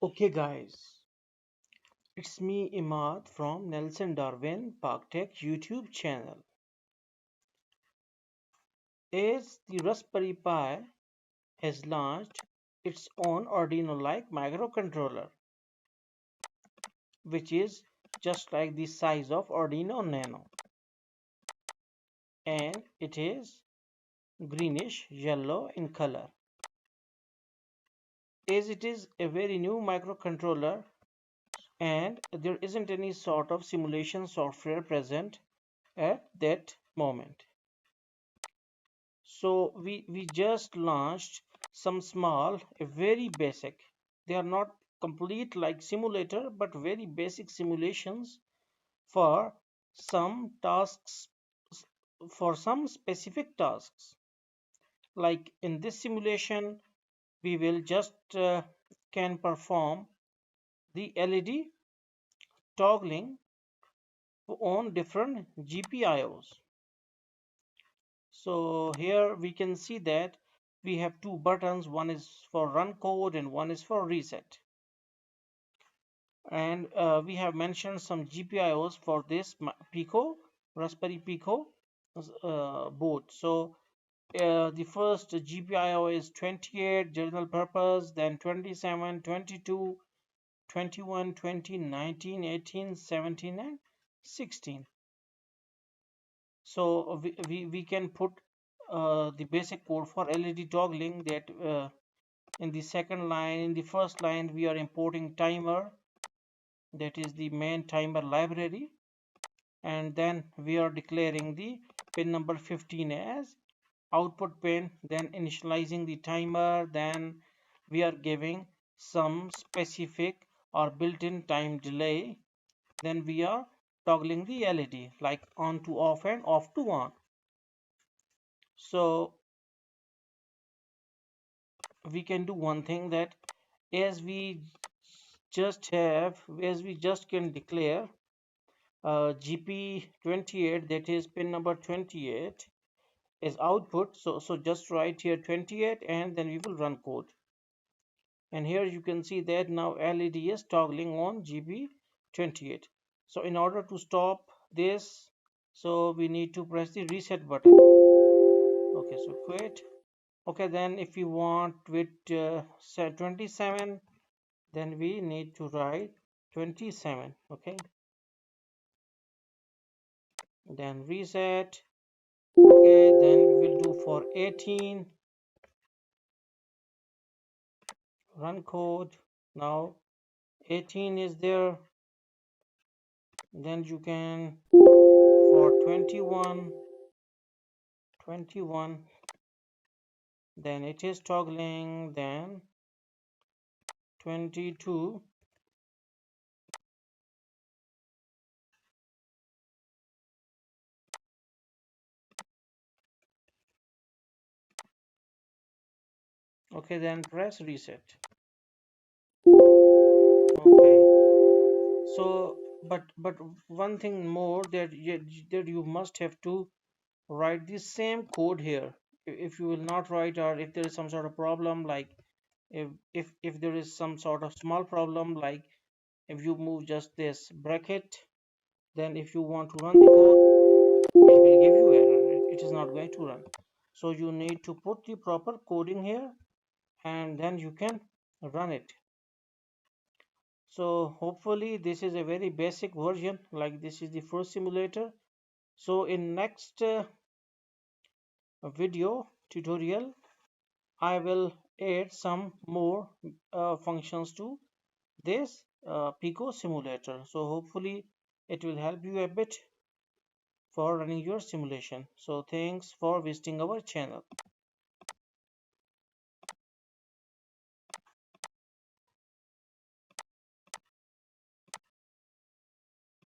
Okay guys, it's me Imad from Nelson Darwin ParkTech YouTube channel. As the Raspberry Pi has launched its own Arduino-like microcontroller, which is just like the size of Arduino Nano, and it is greenish yellow in color. As it is a very new microcontroller and there isn't any sort of simulation software present at that moment. So we just launched some small, very basic. They are not complete like simulator, but very basic simulations for some tasks, for some specific tasks. Like in this simulation, we will just can perform the LED toggling on different GPIOs. So here we can see that we have two buttons, one is for run code and one is for reset. And we have mentioned some GPIOs for this Pico, Raspberry Pico board. So the first GPIO is 28 general purpose, then 27, 22, 21, 20, 19, 18, 17 and 16. So we can put the basic code for LED toggling that in the second line. In the first line we are importing timer, that is the main timer library, and then we are declaring the pin number 15 as output pin, then initializing the timer, then we are giving some specific or built-in time delay, then we are toggling the LED like on to off and off to on. So we can do one thing, that as we just can declare GP28, that is pin number 28 is output. So just write here 28 and then we will run code. And here you can see that now LED is toggling on GB28. So in order to stop this, so we need to press the reset button. Okay, so quit. Okay, then if you want with 27, then we need to write 27. Okay, then reset. Okay, then we will do for 18, run code. Now 18 is there, then you can for 21, then it is toggling, then 22, okay, then press reset. Okay, so but one thing more, that you must have to write the same code here. If you will not write, or if there is some sort of problem, like if there is some sort of small problem, like if you move just this bracket, then if you want to run the code, it will give you error. It is not going to run. So you need to put the proper coding here and then you can run it. So hopefully this is a very basic version, like this is the first simulator. So in next video tutorial, I will add some more functions to this Pico simulator. So hopefully it will help you a bit for running your simulation. So thanks for visiting our channel.